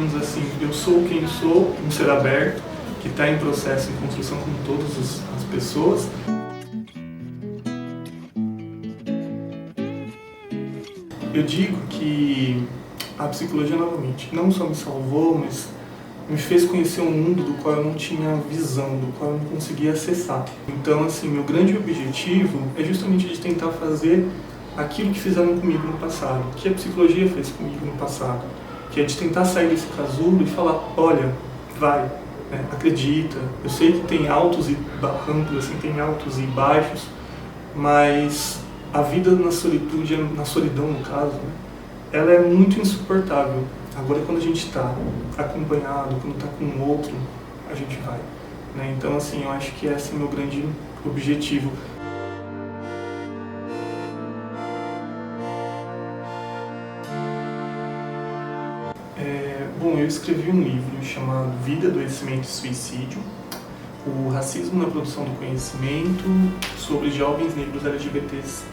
digamos assim, eu sou quem sou, um ser aberto, que está em processo, em construção como todas as pessoas. Eu digo que a psicologia, novamente, não só me salvou, mas me fez conhecer um mundo do qual eu não tinha visão, do qual eu não conseguia acessar. Então, assim, meu grande objetivo é justamente de tentar fazer aquilo que fizeram comigo no passado, que a psicologia fez comigo no passado, que é de tentar sair desse casulo e falar, olha, vai, né, acredita. Eu sei que tem altos e barrancos, assim, tem altos e baixos, mas a vida na solitude, na solidão no caso, né, ela é muito insuportável. Agora, quando a gente está acompanhado, quando está com o outro, a gente vai, né? Então, assim, eu acho que esse é o meu grande objetivo. Bom, eu escrevi um livro chamado Vida, Adoecimento e Suicídio, o racismo na produção do conhecimento sobre jovens negros LGBTs.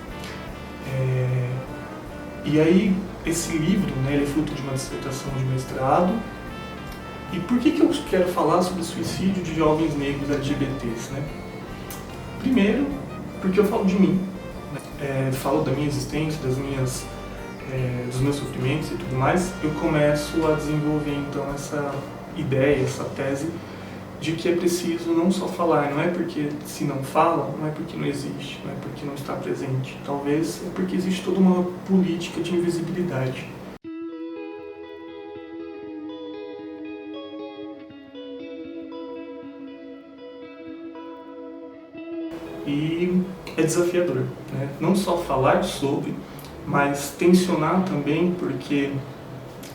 E aí, esse livro, né, ele é fruto de uma dissertação de mestrado. E por que eu quero falar sobre suicídio de jovens negros LGBTs, né? Primeiro, porque eu falo de mim, né? Falo da minha existência, dos meus sofrimentos e tudo mais. Eu começo a desenvolver, então, essa ideia, essa tese de que é preciso não só falar, não é porque se não fala, não é porque não existe, não é porque não está presente. Talvez é porque existe toda uma política de invisibilidade. E é desafiador, né? Não só falar sobre, mas tensionar também, porque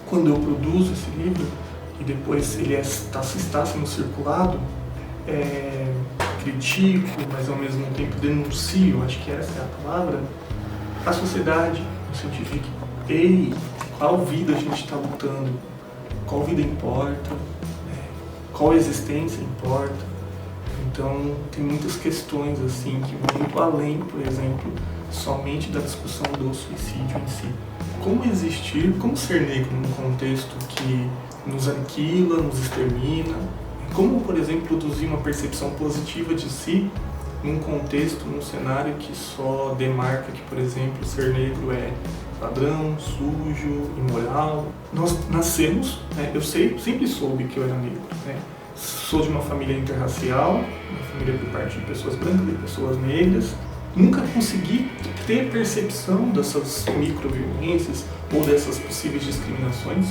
quando eu produzo esse livro, e depois ele está sendo circulado, critico, mas ao mesmo tempo denuncio, acho que essa é a palavra, a sociedade, no sentido de que, ei, qual vida a gente está lutando, qual vida importa, qual existência importa. Então, tem muitas questões assim que vão muito além, por exemplo, somente da discussão do suicídio em si. Como existir, como ser negro num contexto que nos aniquila, nos extermina? Como, por exemplo, produzir uma percepção positiva de si num contexto, num cenário que só demarca que, por exemplo, ser negro é ladrão, sujo, imoral? Nós nascemos, né, eu sempre soube que eu era negro, né? Sou de uma família interracial, uma família por parte de pessoas brancas e pessoas negras. Nunca consegui ter percepção dessas microviolências ou dessas possíveis discriminações.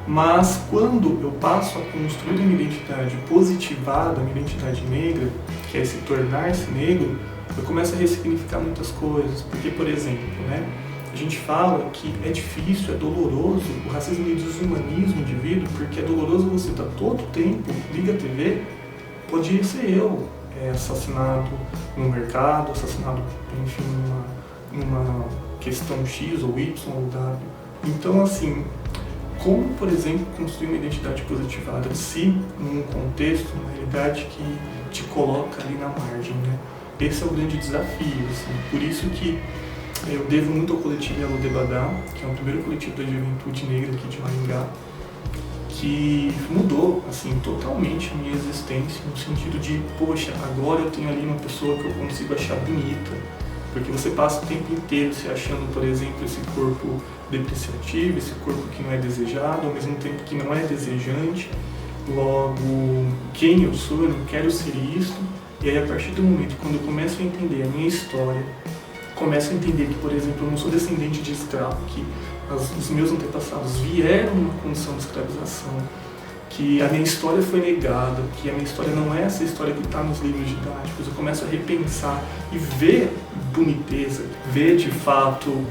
Mas quando eu passo a construir uma identidade positivada, uma identidade negra, que é se tornar-se negro, eu começo a ressignificar muitas coisas. Porque, por exemplo, né, a gente fala que é difícil, é doloroso, o racismo desumaniza o indivíduo, porque é doloroso você estar todo o tempo, liga a TV, pode ser eu, assassinado no mercado, assassinado, enfim, numa questão X ou Y ou W. Então, assim, como, por exemplo, construir uma identidade positivada de si num contexto, numa realidade que te coloca ali na margem, né? Esse é o grande desafio, assim. Por isso que eu devo muito ao coletivo Yalô Debadá, que é o primeiro coletivo da juventude negra aqui de Maringá, que mudou, assim, totalmente a minha existência, no sentido de, poxa, agora eu tenho ali uma pessoa que eu consigo achar bonita, porque você passa o tempo inteiro se achando, por exemplo, esse corpo depreciativo, esse corpo que não é desejado, ao mesmo tempo que não é desejante. Logo, quem eu sou, eu não quero ser isso. E aí, a partir do momento quando eu começo a entender a minha história, começo a entender que, por exemplo, eu não sou descendente de escravo, que os meus antepassados vieram numa condição de escravização, que a minha história foi negada, que a minha história não é essa história que está nos livros didáticos. Eu começo a repensar e ver boniteza, ver de fato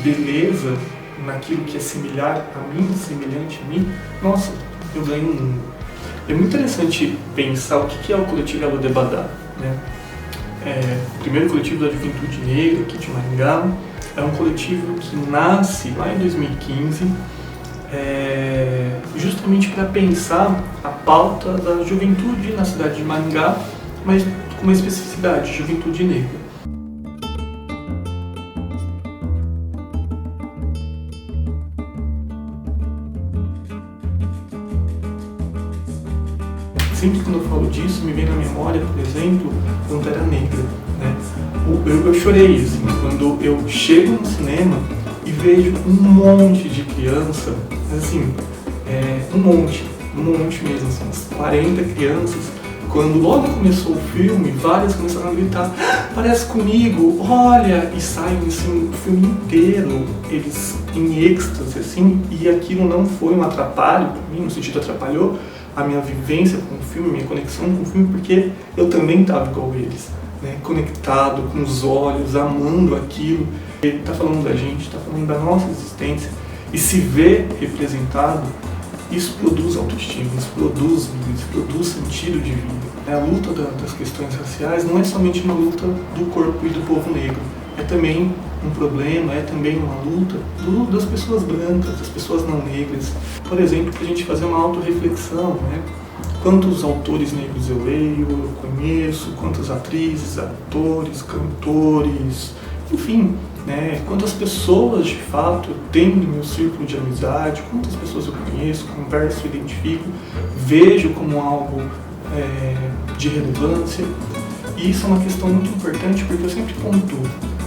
beleza naquilo que é similar a mim, semelhante a mim. Nossa, eu ganho um mundo. É muito interessante pensar o que é o coletivo Yalô Debadá, né? O primeiro coletivo da juventude negra aqui de Maringá. É um coletivo que nasce lá em 2015, justamente para pensar a pauta da juventude na cidade de Maringá, mas com uma especificidade, juventude negra. sempre quando eu falo disso, me vem na memória, por exemplo, Pantera Negra, né? Eu chorei, assim, quando eu chego no cinema e vejo um monte de criança, assim, um monte mesmo, assim, umas 40 crianças. Quando logo começou o filme, várias começaram a gritar, parece comigo, olha, e saem assim, o filme inteiro, eles em êxtase, assim, e aquilo não foi um atrapalho para mim, no sentido atrapalhou a minha vivência com o filme, minha conexão com o filme, porque eu também estava igual eles, né, conectado com os olhos, amando aquilo. Ele está falando da gente, está falando da nossa existência, e se vê representado, isso produz autoestima, isso produz vida, isso produz sentido de vida. A luta das questões raciais não é somente uma luta do corpo e do povo negro, é também um problema, é também uma luta das pessoas brancas, das pessoas não negras. Por exemplo, para a gente fazer uma autorreflexão, né? Quantos autores negros eu leio, eu conheço, quantas atrizes, atores, cantores, enfim, né? Quantas pessoas de fato eu tenho no meu círculo de amizade, quantas pessoas eu conheço, converso, identifico, vejo como algo de relevância. E isso é uma questão muito importante porque eu sempre pontuo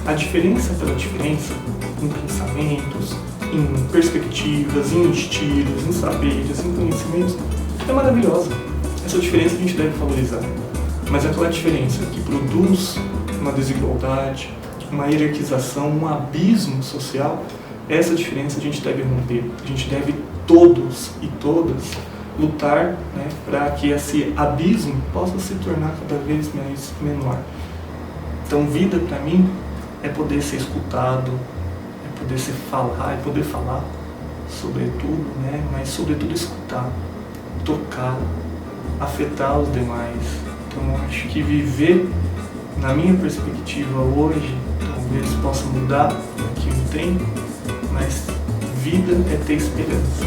a diferença pela diferença em pensamentos, em perspectivas, em estilos, em saberes, em conhecimentos, é maravilhosa. Essa diferença a gente deve valorizar. Mas aquela diferença que produz uma desigualdade, uma hierarquização, um abismo social, essa diferença a gente deve romper. A gente deve todos e todas lutar, né, para que esse abismo possa se tornar cada vez mais menor. Então, vida para mim é poder ser escutado, é poder se falar, é poder falar, sobretudo, né, mas sobretudo escutar, tocar, afetar os demais. Então, eu acho que viver, na minha perspectiva hoje, talvez possa mudar daqui a um tempo, mas vida é ter esperança.